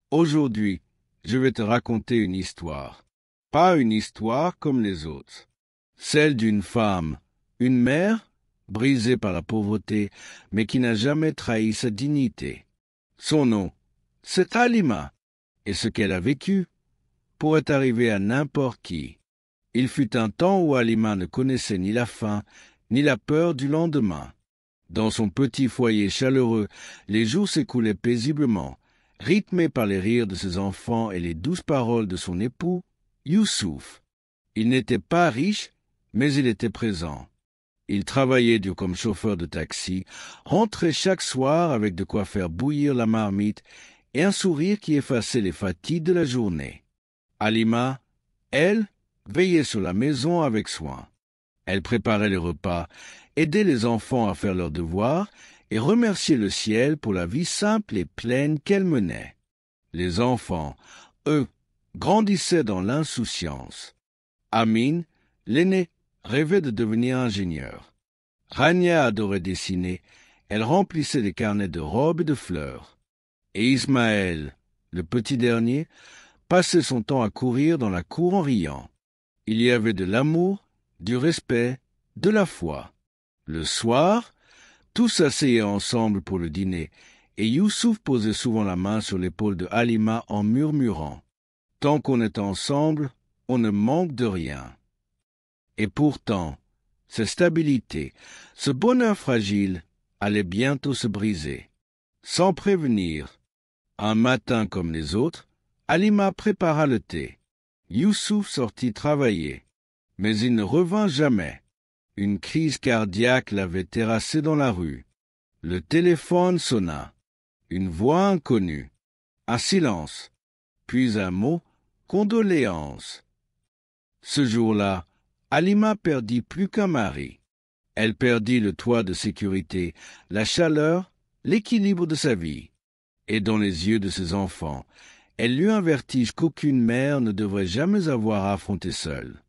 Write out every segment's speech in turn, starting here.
Aujourd'hui, je vais te raconter une histoire. Pas une histoire comme les autres. Celle d'une femme, une mère, brisée par la pauvreté, mais qui n'a jamais trahi sa dignité. Son nom, c'est Halima, et ce qu'elle a vécu pourrait arriver à n'importe qui. Il fut un temps où Halima ne connaissait ni la faim, ni la peur du lendemain. Dans son petit foyer chaleureux, les jours s'écoulaient paisiblement, rythmés par les rires de ses enfants et les douces paroles de son époux, Youssouf. Il n'était pas riche, mais il était présent. Il travaillait dur comme chauffeur de taxi, rentrait chaque soir avec de quoi faire bouillir la marmite et un sourire qui effaçait les fatigues de la journée. Halima, elle, veillait sur la maison avec soin. Elle préparait les repas, aidait les enfants à faire leurs devoirs et remerciait le ciel pour la vie simple et pleine qu'elle menait. Les enfants, eux, grandissaient dans l'insouciance. Amin, l'aîné, rêvait de devenir ingénieur. Rania adorait dessiner, elle remplissait des carnets de robes et de fleurs. Et Ismaël, le petit dernier, passait son temps à courir dans la cour en riant. Il y avait de l'amour, du respect, de la foi. Le soir, tous s'asseyaient ensemble pour le dîner, et Youssouf posait souvent la main sur l'épaule de Halima en murmurant « Tant qu'on est ensemble, on ne manque de rien. » Et pourtant, cette stabilité, ce bonheur fragile, allait bientôt se briser. Sans prévenir, un matin comme les autres, Halima prépara le thé. Youssouf sortit travailler, mais il ne revint jamais. Une crise cardiaque l'avait terrassé dans la rue. Le téléphone sonna. Une voix inconnue. Un silence. Puis un mot, condoléances. Ce jour-là, Halima perdit plus qu'un mari. Elle perdit le toit de sécurité, la chaleur, l'équilibre de sa vie. Et dans les yeux de ses enfants, elle eut un vertige qu'aucune mère ne devrait jamais avoir à affronter seule.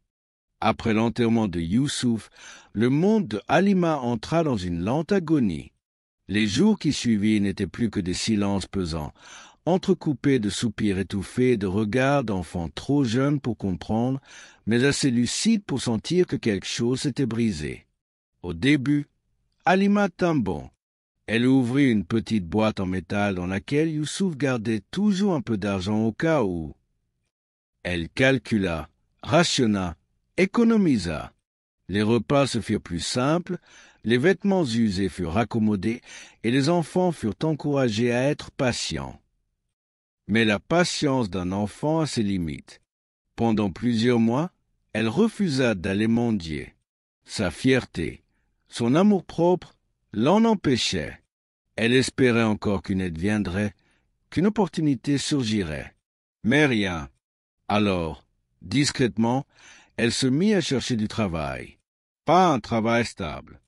Après l'enterrement de Youssouf, le monde de Halima entra dans une lente agonie. Les jours qui suivirent n'étaient plus que des silences pesants, entrecoupés de soupirs étouffés et de regards d'enfants trop jeunes pour comprendre, mais assez lucides pour sentir que quelque chose s'était brisé. Au début, Halima tint bon. Elle ouvrit une petite boîte en métal dans laquelle Youssouf gardait toujours un peu d'argent au cas où. Elle calcula, rationna, économisa. Les repas se firent plus simples, les vêtements usés furent raccommodés et les enfants furent encouragés à être patients. Mais la patience d'un enfant a ses limites. Pendant plusieurs mois, elle refusa d'aller mendier. Sa fierté, son amour-propre l'en empêchait. Elle espérait encore qu'une aide viendrait, qu'une opportunité surgirait. Mais rien. Alors, discrètement, elle se mit à chercher du travail. Pas un travail stable.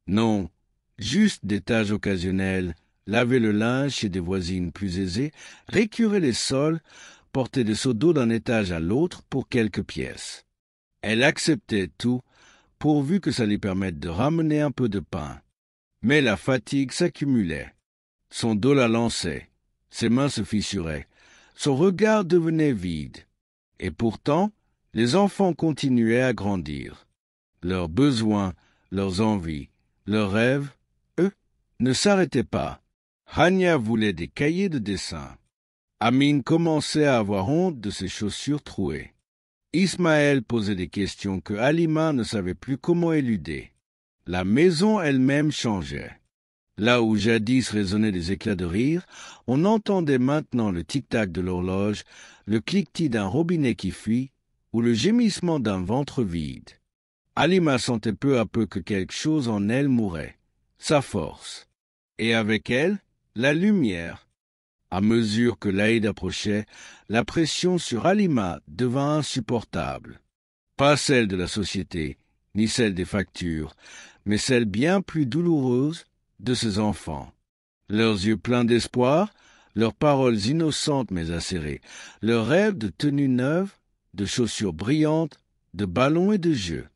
Non, juste des tâches occasionnelles, laver le linge chez des voisines plus aisées, récurer les sols, porter des seaux d'eau d'un étage à l'autre pour quelques pièces. Elle acceptait tout, pourvu que ça lui permette de ramener un peu de pain. Mais la fatigue s'accumulait. Son dos la lançait, ses mains se fissuraient, son regard devenait vide. Et pourtant, les enfants continuaient à grandir. Leurs besoins, leurs envies, leurs rêves, eux, ne s'arrêtaient pas. Rania voulait des cahiers de dessin. Amin commençait à avoir honte de ses chaussures trouées. Ismaël posait des questions que Halima ne savait plus comment éluder. La maison elle-même changeait. Là où jadis résonnaient des éclats de rire, on entendait maintenant le tic-tac de l'horloge, le cliquetis d'un robinet qui fuit, ou le gémissement d'un ventre vide. Halima sentait peu à peu que quelque chose en elle mourait, sa force. Et avec elle, la lumière. À mesure que l'Aïd approchait, la pression sur Halima devint insupportable. Pas celle de la société, ni celle des factures, mais celle bien plus douloureuse de ses enfants. Leurs yeux pleins d'espoir, leurs paroles innocentes mais acérées, leurs rêves de tenues neuves, de chaussures brillantes, de ballons et de jeux.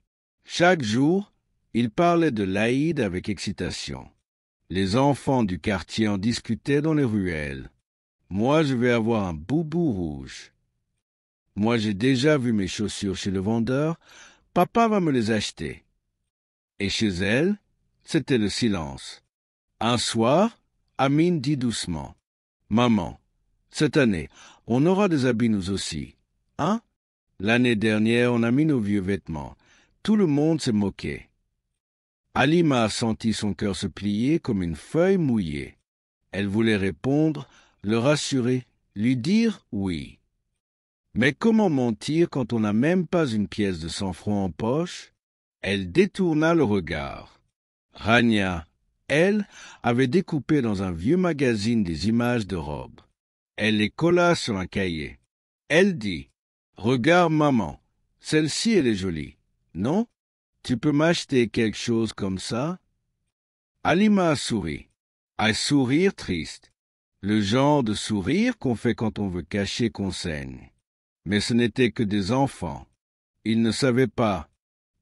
Chaque jour, ils parlaient de l'Aïd avec excitation. Les enfants du quartier en discutaient dans les ruelles. Moi, je vais avoir un boubou rouge. Moi, j'ai déjà vu mes chaussures chez le vendeur. Papa va me les acheter. Et chez elle, c'était le silence. Un soir, Amine dit doucement, « Maman, cette année, on aura des habits nous aussi, hein? L'année dernière, on a mis nos vieux vêtements. Tout le monde s'est moqué. » Halima a senti son cœur se plier comme une feuille mouillée. Elle voulait répondre, le rassurer, lui dire oui. Mais comment mentir quand on n'a même pas une pièce de 100 francs en poche? Elle détourna le regard. Rania, elle, avait découpé dans un vieux magazine des images de robes. Elle les colla sur un cahier. Elle dit, « Regarde, maman, celle-ci, elle est jolie, non? Tu peux m'acheter quelque chose comme ça? » Halima a souri. Un sourire triste. Le genre de sourire qu'on fait quand on veut cacher qu'on saigne. Mais ce n'étaient que des enfants. Ils ne savaient pas.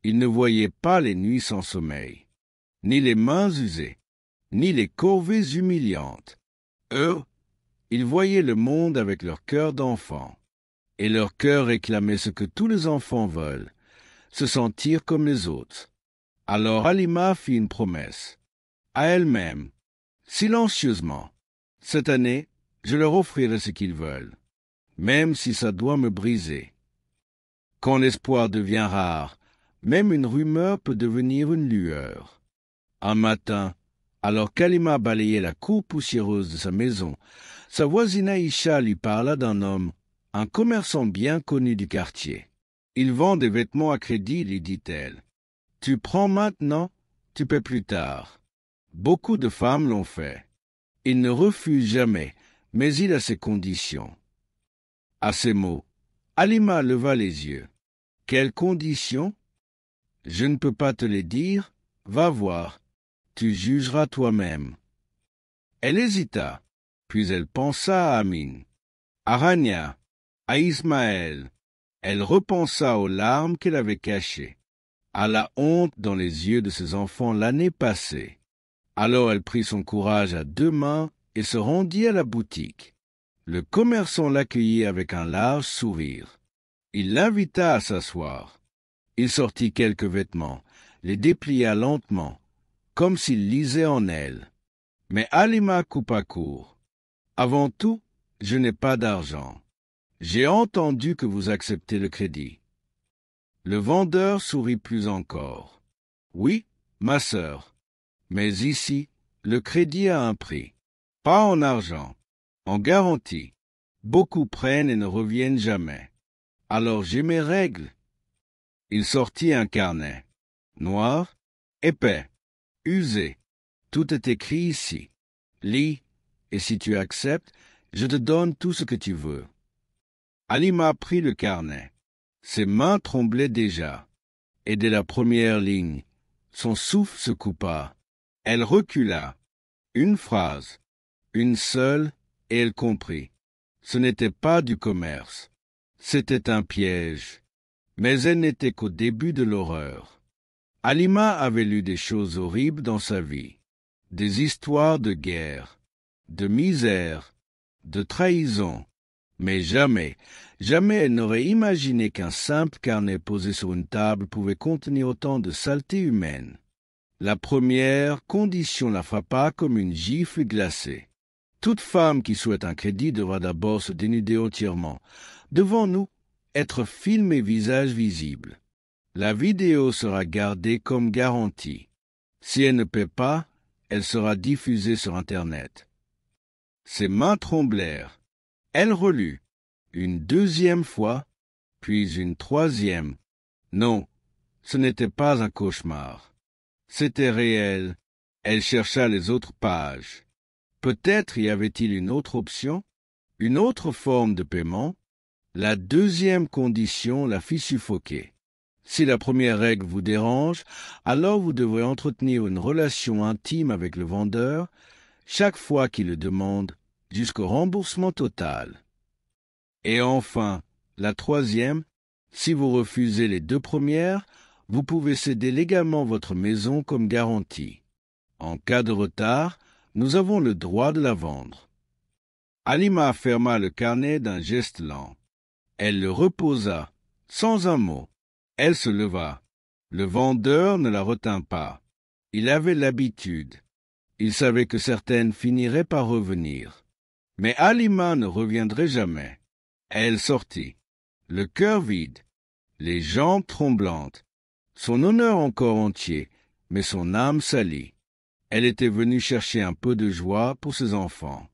Ils ne voyaient pas les nuits sans sommeil, ni les mains usées, ni les corvées humiliantes. Eux, ils voyaient le monde avec leur cœur d'enfant. Et leur cœur réclamait ce que tous les enfants veulent, se sentir comme les autres. Alors Halima fit une promesse, à elle-même, silencieusement. Cette année, je leur offrirai ce qu'ils veulent, même si ça doit me briser. Quand l'espoir devient rare, même une rumeur peut devenir une lueur. Un matin, alors qu'Halima balayait la cour poussiéreuse de sa maison, sa voisine Aïcha lui parla d'un homme, un commerçant bien connu du quartier. « Il vend des vêtements à crédit, lui dit-elle. Tu prends maintenant, tu paies plus tard. Beaucoup de femmes l'ont fait. Il ne refuse jamais, mais il a ses conditions. » À ces mots, Halima leva les yeux. « Quelles conditions? Je ne peux pas te les dire. Va voir. Tu jugeras toi-même. » Elle hésita, puis elle pensa à Amine, à Rania, à Ismaël. Elle repensa aux larmes qu'elle avait cachées, à la honte dans les yeux de ses enfants l'année passée. Alors elle prit son courage à deux mains et se rendit à la boutique. Le commerçant l'accueillit avec un large sourire. Il l'invita à s'asseoir. Il sortit quelques vêtements, les déplia lentement, comme s'il lisait en elle. Mais Halima coupa court. « Avant tout, je n'ai pas d'argent. J'ai entendu que vous acceptez le crédit. » Le vendeur sourit plus encore. « Oui, ma sœur, mais ici, le crédit a un prix. Pas en argent, en garantie. Beaucoup prennent et ne reviennent jamais. Alors j'ai mes règles. » Il sortit un carnet, noir, épais, usé. Tout est écrit ici. Lis, et si tu acceptes, je te donne tout ce que tu veux. Halima prit le carnet. Ses mains tremblaient déjà, et dès la première ligne, son souffle se coupa. Elle recula. Une phrase, une seule, et elle comprit. Ce n'était pas du commerce. C'était un piège. Mais elle n'était qu'au début de l'horreur. Halima avait lu des choses horribles dans sa vie. Des histoires de guerre, de misère, de trahison. Mais jamais, jamais elle n'aurait imaginé qu'un simple carnet posé sur une table pouvait contenir autant de saleté humaine. La première condition la frappa comme une gifle glacée. Toute femme qui souhaite un crédit devra d'abord se dénuder entièrement. Devant nous, être filmée visage visible. La vidéo sera gardée comme garantie. Si elle ne paie pas, elle sera diffusée sur Internet. Ses mains tremblèrent. Elle relut, une deuxième fois, puis une troisième. Non, ce n'était pas un cauchemar. C'était réel. Elle chercha les autres pages. Peut-être y avait-il une autre option, une autre forme de paiement. La deuxième condition la fit suffoquer. Si la première règle vous dérange, alors vous devrez entretenir une relation intime avec le vendeur chaque fois qu'il le demande, jusqu'au remboursement total. Et enfin, la troisième, si vous refusez les deux premières, vous pouvez céder légalement votre maison comme garantie. En cas de retard, nous avons le droit de la vendre. Halima ferma le carnet d'un geste lent. Elle le reposa, sans un mot. Elle se leva. Le vendeur ne la retint pas. Il avait l'habitude. Il savait que certaines finiraient par revenir. Mais Halima ne reviendrait jamais. Elle sortit, le cœur vide, les jambes tremblantes, son honneur encore entier, mais son âme salie. Elle était venue chercher un peu de joie pour ses enfants,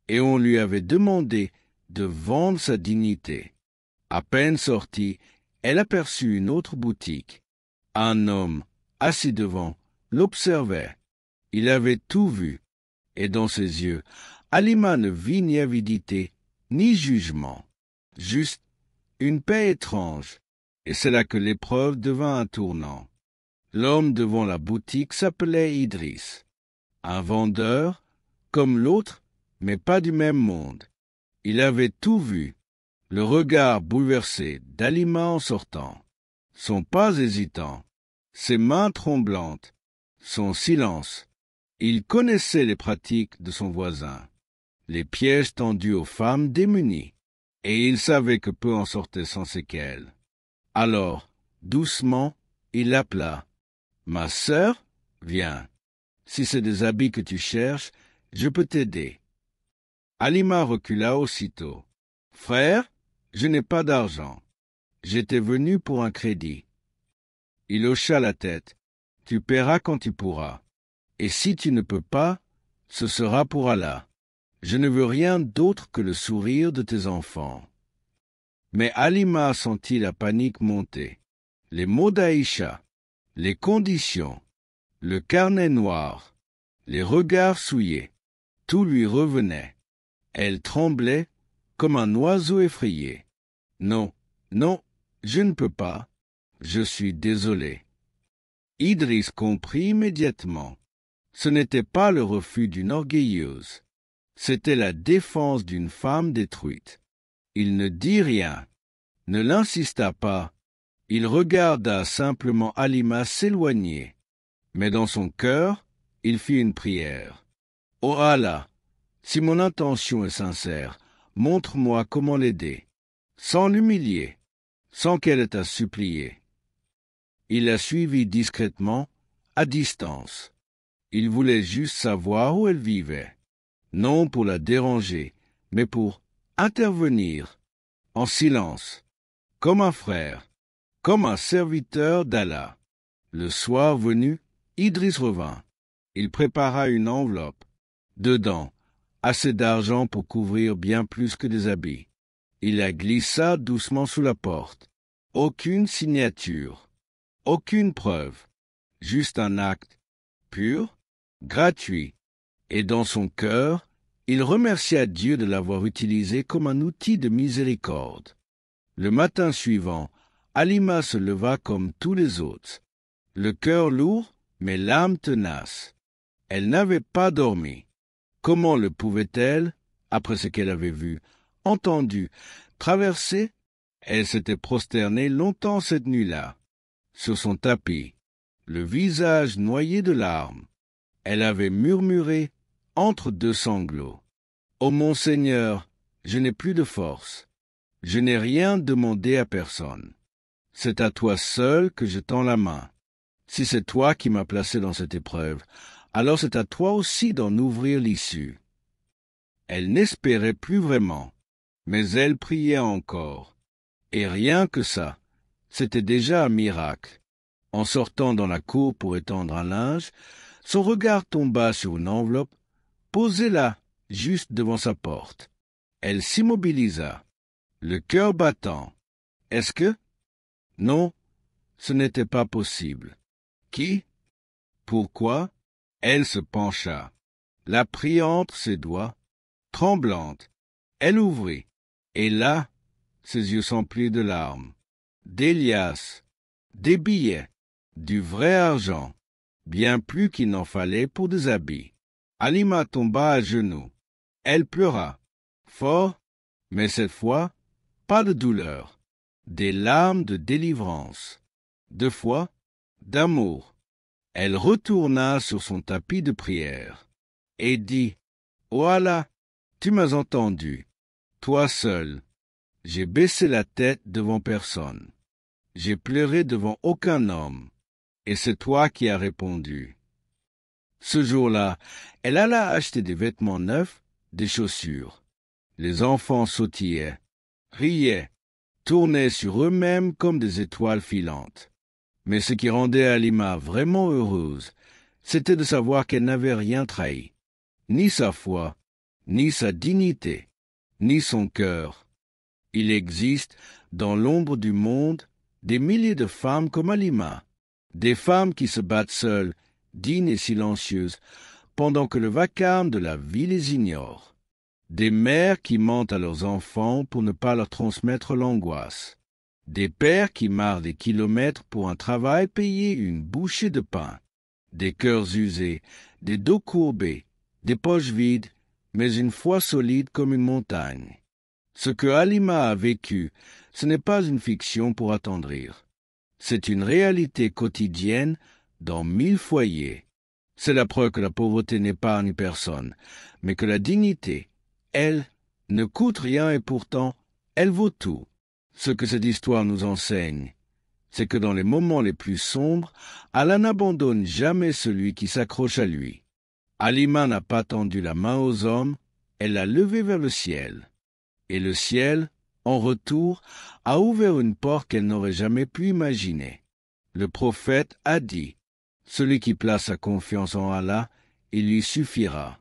et on lui avait demandé de vendre sa dignité. À peine sortie, elle aperçut une autre boutique. Un homme, assis devant, l'observait. Il avait tout vu, et dans ses yeux, Halima ne vit ni avidité, ni jugement, juste une paix étrange, et c'est là que l'épreuve devint un tournant. L'homme devant la boutique s'appelait Idriss, un vendeur, comme l'autre, mais pas du même monde. Il avait tout vu, le regard bouleversé d'Halima en sortant, son pas hésitant, ses mains tremblantes, son silence. Il connaissait les pratiques de son voisin, les pièges tendus aux femmes démunies, et il savait que peu en sortait sans séquelles. Alors, doucement, il l'appela. « Ma sœur, viens. Si c'est des habits que tu cherches, je peux t'aider. » Halima recula aussitôt. « Frère, je n'ai pas d'argent. J'étais venu pour un crédit. » Il hocha la tête. « Tu paieras quand tu pourras. Et si tu ne peux pas, ce sera pour Allah. Je ne veux rien d'autre que le sourire de tes enfants. » Mais Halima sentit la panique monter. Les mots d'Aïcha, les conditions, le carnet noir, les regards souillés, tout lui revenait. Elle tremblait comme un oiseau effrayé. « Non, non, je ne peux pas. Je suis désolé. » Idriss comprit immédiatement. Ce n'était pas le refus d'une orgueilleuse, c'était la défense d'une femme détruite. Il ne dit rien, ne l'insista pas, il regarda simplement Halima s'éloigner, mais dans son cœur, il fit une prière. « Oh Allah, si mon intention est sincère, montre-moi comment l'aider, sans l'humilier, sans qu'elle ait à supplier. » Il la suivit discrètement, à distance. Il voulait juste savoir où elle vivait, non pour la déranger, mais pour intervenir, en silence, comme un frère, comme un serviteur d'Allah. Le soir venu, Idriss revint. Il prépara une enveloppe. Dedans, assez d'argent pour couvrir bien plus que des habits. Il la glissa doucement sous la porte. Aucune signature, aucune preuve, juste un acte pur, gratuit, et dans son cœur, il remercia Dieu de l'avoir utilisé comme un outil de miséricorde. Le matin suivant, Halima se leva comme tous les autres, le cœur lourd, mais l'âme tenace. Elle n'avait pas dormi. Comment le pouvait-elle, après ce qu'elle avait vu, entendu, traversé? Elle s'était prosternée longtemps cette nuit-là, sur son tapis, le visage noyé de larmes. Elle avait murmuré, entre deux sanglots, « Ô mon Seigneur, je n'ai plus de force. Je n'ai rien demandé à personne. C'est à toi seul que je tends la main. Si c'est toi qui m'as placé dans cette épreuve, alors c'est à toi aussi d'en ouvrir l'issue. » Elle n'espérait plus vraiment, mais elle priait encore. Et rien que ça, c'était déjà un miracle. En sortant dans la cour pour étendre un linge, son regard tomba sur une enveloppe, posée là, juste devant sa porte. Elle s'immobilisa, le cœur battant. Est-ce que? Non, ce n'était pas possible. Qui? Pourquoi? Elle se pencha, la prit entre ses doigts, tremblante. Elle ouvrit, et là, ses yeux s'emplirent de larmes. Des liasses, des billets, du vrai argent, bien plus qu'il n'en fallait pour des habits. Halima tomba à genoux. Elle pleura, fort, mais cette fois, pas de douleur, des larmes de délivrance, de foi, d'amour. Elle retourna sur son tapis de prière et dit, « Oh Allah, Tu m'as entendu, toi seul. J'ai baissé la tête devant personne. J'ai pleuré devant aucun homme. Et c'est toi qui as répondu. Ce jour-là, elle alla acheter des vêtements neufs, des chaussures. Les enfants sautillaient, riaient, tournaient sur eux-mêmes comme des étoiles filantes. Mais ce qui rendait Halima vraiment heureuse, c'était de savoir qu'elle n'avait rien trahi, ni sa foi, ni sa dignité, ni son cœur. Il existe, dans l'ombre du monde, des milliers de femmes comme Halima, des femmes qui se battent seules, dignes et silencieuses, pendant que le vacarme de la vie les ignore. Des mères qui mentent à leurs enfants pour ne pas leur transmettre l'angoisse. Des pères qui marchent des kilomètres pour un travail payé une bouchée de pain. Des cœurs usés, des dos courbés, des poches vides, mais une foi solide comme une montagne. Ce que Halima a vécu, ce n'est pas une fiction pour attendrir. C'est une réalité quotidienne dans 1000 foyers. C'est la preuve que la pauvreté n'épargne personne, mais que la dignité, elle, ne coûte rien et pourtant, elle vaut tout. Ce que cette histoire nous enseigne, c'est que dans les moments les plus sombres, Allah n'abandonne jamais celui qui s'accroche à lui. Halima n'a pas tendu la main aux hommes, elle l'a levée vers le ciel. Et le ciel, en retour, a ouvert une porte qu'elle n'aurait jamais pu imaginer. Le prophète a dit, « Celui qui place sa confiance en Allah, il lui suffira.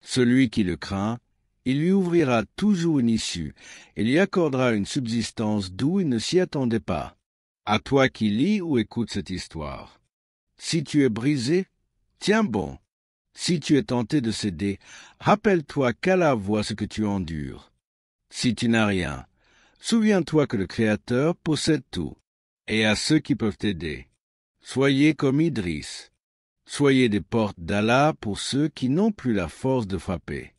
Celui qui le craint, il lui ouvrira toujours une issue et lui accordera une subsistance d'où il ne s'y attendait pas. » À toi qui lis ou écoutes cette histoire. Si tu es brisé, tiens bon. Si tu es tenté de céder, rappelle-toi qu'Allah voit ce que tu endures. Si tu n'as rien, souviens-toi que le Créateur possède tout, et à ceux qui peuvent t'aider. Soyez comme Idriss. Soyez des portes d'Allah pour ceux qui n'ont plus la force de frapper.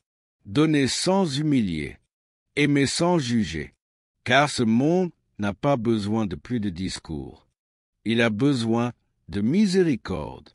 Donnez sans humilier, aimez sans juger, car ce monde n'a pas besoin de plus de discours. Il a besoin de miséricorde.